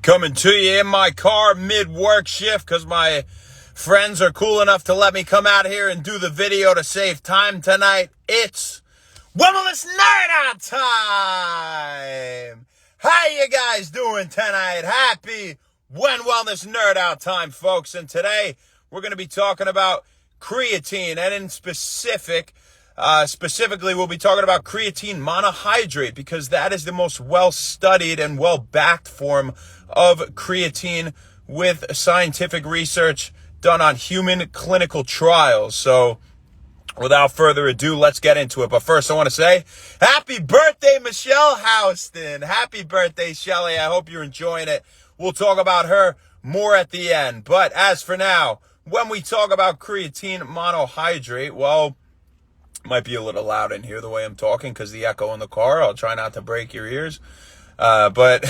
Coming to you in my car mid-work shift because my friends are cool enough to let me come out here and do the video to save time tonight. It's Wellness Nerd Out time! How you guys doing tonight? Happy Wellness Nerd Out time, folks. And today we're going to be talking about creatine, and in specifically we'll be talking about creatine monohydrate because that is the most well-studied and well-backed form of creatine with scientific research done on human clinical trials. So without further ado, let's get into it. But first, I want to say happy birthday, Michelle Houston. Happy birthday, Shelly. I hope you're enjoying it. We'll talk about her more at the end. But as for now, when we talk about creatine monohydrate, well, it might be a little loud in here the way I'm talking because the echo in the car. I'll try not to break your ears. But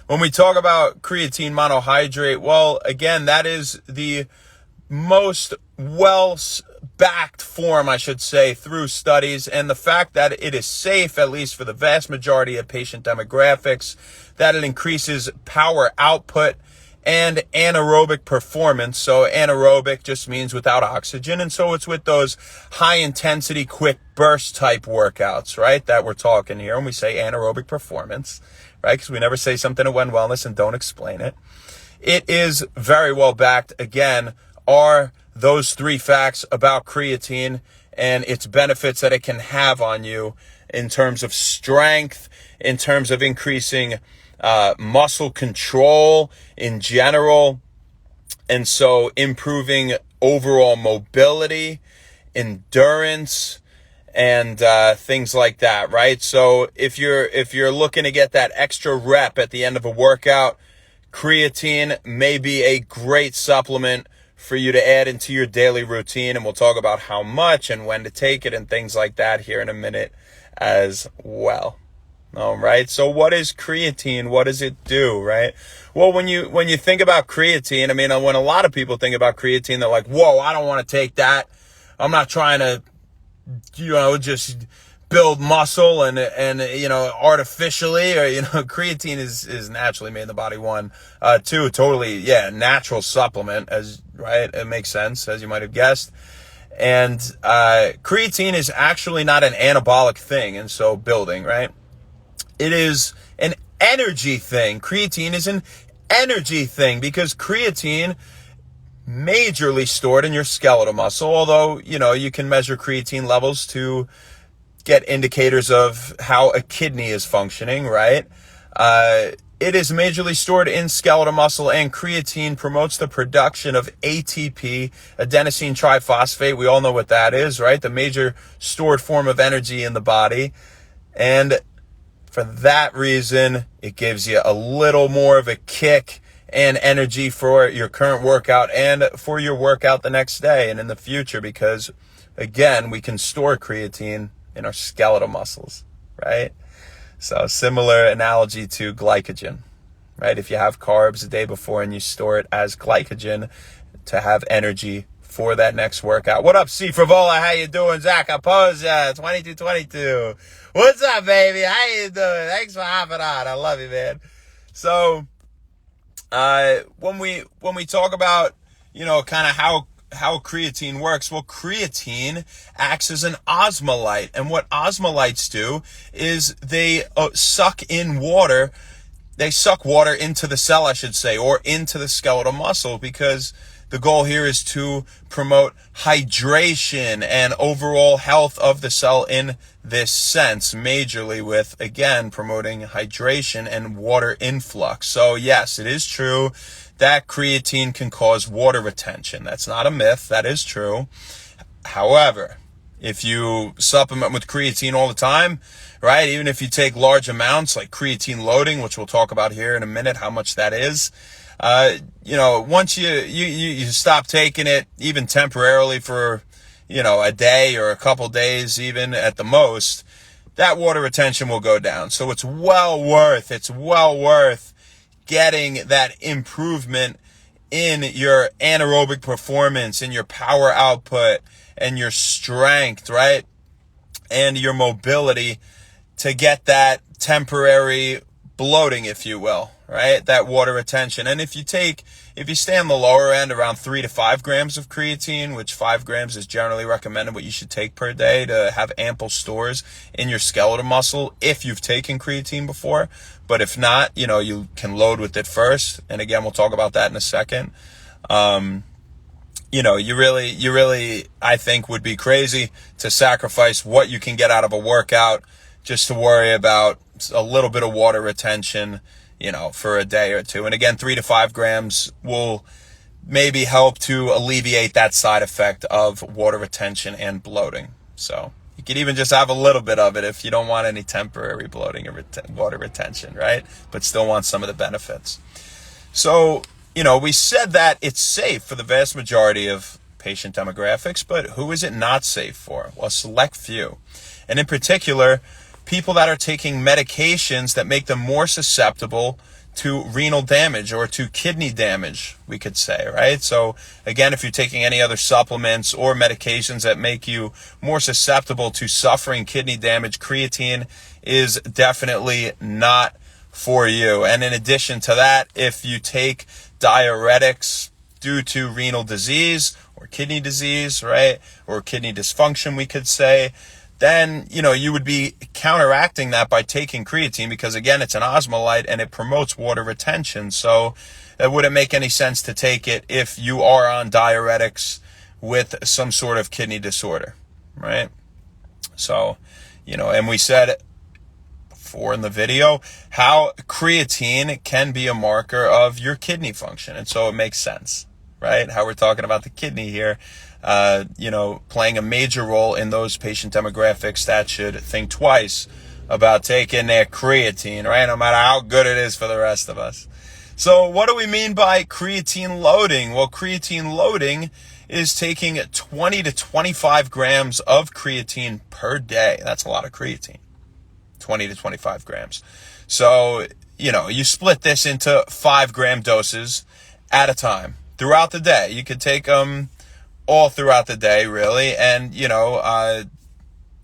when we talk about creatine monohydrate, well, again, that is the most well-backed form, I should say, through studies, and the fact that it is safe, at least for the vast majority of patient demographics, that it increases power output and anaerobic performance. So anaerobic just means without oxygen, and so it's with those high-intensity, quick burst type workouts, right, that we're talking here, and we say anaerobic performance, right, because we never say something at When Wellness and don't explain it. It is very well-backed. Again, are those three facts about creatine and its benefits that it can have on you in terms of strength, in terms of increasing muscle control in general, and so improving overall mobility, endurance, and things like that, right? So if you're looking to get that extra rep at the end of a workout, creatine may be a great supplement for you to add into your daily routine, and we'll talk about how much and when to take it and things like that here in a minute as well. All right. So what is creatine? What does it do, right? Well, when you think about creatine, I mean, when a lot of people think about creatine, they're like, whoa, I don't want to take that. I'm not trying to, just build muscle and artificially, or, creatine is naturally made in the body. Two, totally, natural supplement, right? It makes sense, as you might have guessed. And creatine is actually not an anabolic thing, and so building, right? It is an energy thing. Creatine is an energy thing because creatine majorly stored in your skeletal muscle, although, you can measure creatine levels to get indicators of how a kidney is functioning, right? It is majorly stored in skeletal muscle, and creatine promotes the production of ATP, adenosine triphosphate. We all know what that is, right? The major stored form of energy in the body. And for that reason, it gives you a little more of a kick and energy for your current workout and for your workout the next day and in the future, because, again, we can store creatine in our skeletal muscles, right? So similar analogy to glycogen, right? If you have carbs the day before and you store it as glycogen to have energy for that next workout. What up, C. Frivola? How you doing? Zach Aposia, 2222. What's up, baby? How you doing? Thanks for hopping on. I love you, man. So, when we talk about, kind of how creatine works, well, creatine acts as an osmolyte. And what osmolytes do is they suck in water. They suck water into the cell, I should say, or into the skeletal muscle, because the goal here is to promote hydration and overall health of the cell in this sense, majorly with, again, promoting hydration and water influx. So yes, it is true that creatine can cause water retention. That's not a myth. That is true. However, if you supplement with creatine all the time, right, even if you take large amounts like creatine loading, which we'll talk about here in a minute, how much that is, once you stop taking it, even temporarily for, a day or a couple days, even at the most, that water retention will go down. So it's well worth getting that improvement in your anaerobic performance, in your power output, and your strength, right? And your mobility to get that temporary bloating, if you will, right? That water retention. And if you stay on the lower end, around 3 to 5 grams of creatine, which 5 grams is generally recommended what you should take per day to have ample stores in your skeletal muscle if you've taken creatine before. But if not, you can load with it first. And again, we'll talk about that in a second. You really, I think, would be crazy to sacrifice what you can get out of a workout just to worry about a little bit of water retention, for a day or two. And again, 3 to 5 grams will maybe help to alleviate that side effect of water retention and bloating. So you could even just have a little bit of it if you don't want any temporary bloating or water retention, right? But still want some of the benefits. So, we said that it's safe for the vast majority of patient demographics, but who is it not safe for? Well, a select few. And in particular, people that are taking medications that make them more susceptible to renal damage or to kidney damage, we could say, right? So again, if you're taking any other supplements or medications that make you more susceptible to suffering kidney damage, creatine is definitely not for you. And in addition to that, if you take diuretics due to renal disease or kidney disease, right? Or kidney dysfunction, we could say, then, you would be counteracting that by taking creatine because, again, it's an osmolyte and it promotes water retention. So it wouldn't make any sense to take it if you are on diuretics with some sort of kidney disorder, right? So, and we said before in the video how creatine can be a marker of your kidney function. And so it makes sense, right? How we're talking about the kidney here. Playing a major role in those patient demographics that should think twice about taking their creatine, right? No matter how good it is for the rest of us. So what do we mean by creatine loading? Well, creatine loading is taking 20 to 25 grams of creatine per day. That's a lot of creatine, 20 to 25 grams. So, you split this into 5-gram doses at a time throughout the day. You could take them all throughout the day, really. And,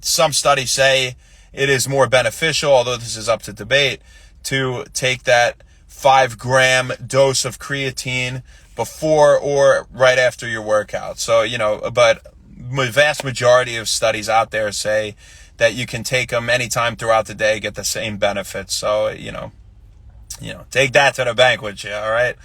some studies say it is more beneficial, although this is up to debate, to take that 5-gram dose of creatine before or right after your workout. So, but the vast majority of studies out there say that you can take them anytime throughout the day, get the same benefits. So, take that to the bank with you, all right?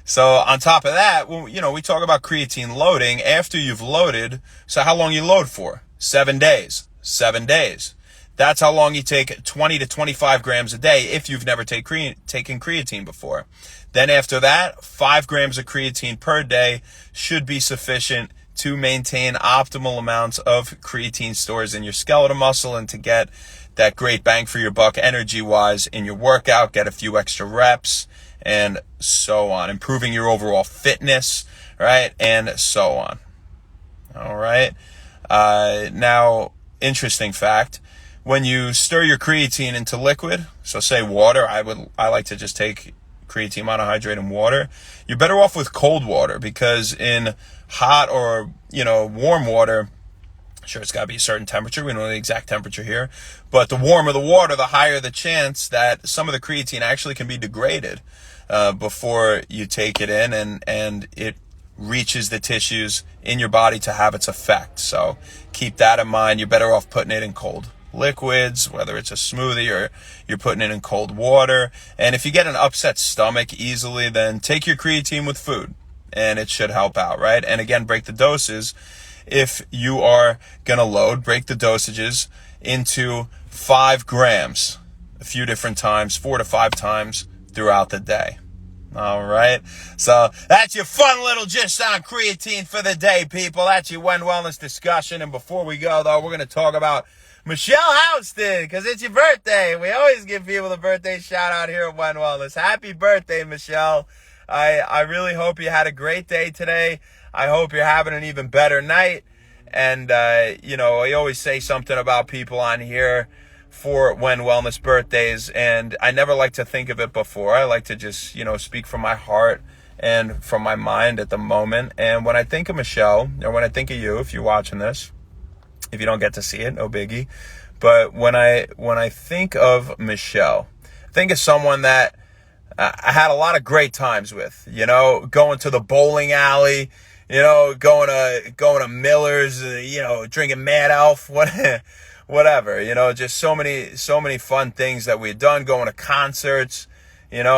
So on top of that, we talk about creatine loading after you've loaded. So how long you load for? 7 days. 7 days. That's how long you take 20 to 25 grams a day if you've never taken creatine before. Then after that, 5 grams of creatine per day should be sufficient to maintain optimal amounts of creatine stores in your skeletal muscle and to get that great bang for your buck energy-wise in your workout, get a few extra reps, and so on, improving your overall fitness, right, and so on. All right. Now, interesting fact: when you stir your creatine into liquid, so say water, I like to just take creatine monohydrate and water. You're better off with cold water because in hot or warm water, sure, it's got to be a certain temperature. We don't know the exact temperature here, but the warmer the water, the higher the chance that some of the creatine actually can be degraded before you take it in and it reaches the tissues in your body to have its effect. So keep that in mind. You're better off putting it in cold liquids, whether it's a smoothie or you're putting it in cold water. And if you get an upset stomach easily, then take your creatine with food and it should help out, right? And again, break the doses. If you are going to load, break the dosages into 5 grams a few different times, 4 to 5 times throughout the day. All right. So that's your fun little gist on creatine for the day, people. That's your When Wellness discussion. And before we go, though, we're going to talk about Michelle Houston because it's your birthday. We always give people the birthday shout out here at When Wellness. Happy birthday, Michelle. I really hope you had a great day today. I hope you're having an even better night. And, I always say something about people on here for When Wellness birthdays, and I never like to think of it before. I like to just, speak from my heart and from my mind at the moment. And when I think of Michelle, or when I think of you, if you're watching this, if you don't get to see it, no biggie. But when I think of Michelle, I think of someone that I had a lot of great times with, going to the bowling alley, going to Miller's, drinking Mad Elf, whatever, just so many fun things that we had done, going to concerts, maybe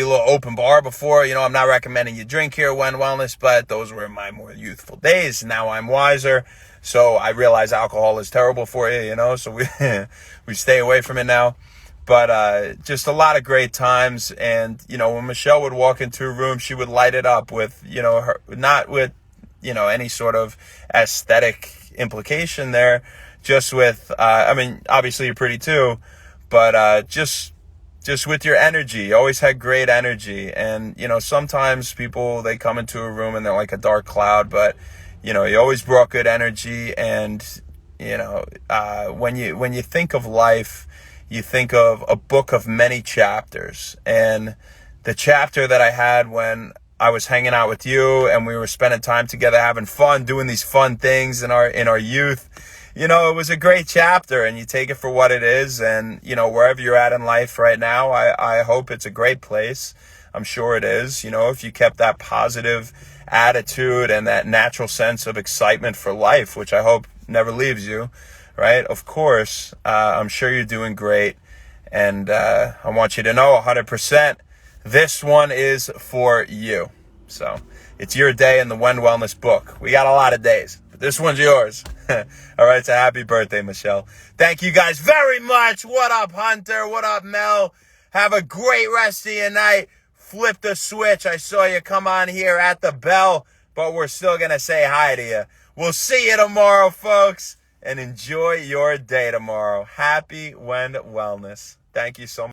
a little open bar before. I'm not recommending you drink here when wellness, but those were my more youthful days. Now I'm wiser, so I realize alcohol is terrible for you, so we stay away from it now. But just a lot of great times. And, when Michelle would walk into a room, she would light it up with, her, not with, any sort of aesthetic implication there, just with, obviously you're pretty too, but just with your energy. You always had great energy. And, sometimes people, they come into a room and they're like a dark cloud, but, you always brought good energy. And, when you think of life, you think of a book of many chapters. And the chapter that I had when I was hanging out with you and we were spending time together, having fun, doing these fun things in our youth, it was a great chapter, and you take it for what it is. And, wherever you're at in life right now, I hope it's a great place. I'm sure it is. If you kept that positive attitude and that natural sense of excitement for life, which I hope never leaves you, right? Of course, I'm sure you're doing great. And I want you to know 100%, this one is for you. So it's your day in the When Wellness book. We got a lot of days, but this one's yours. All right, so happy birthday, Michelle. Thank you guys very much. What up, Hunter? What up, Mel? Have a great rest of your night. Flip the switch. I saw you come on here at the bell, but we're still going to say hi to you. We'll see you tomorrow, folks. And enjoy your day tomorrow. Happy When Wellness. Thank you so much.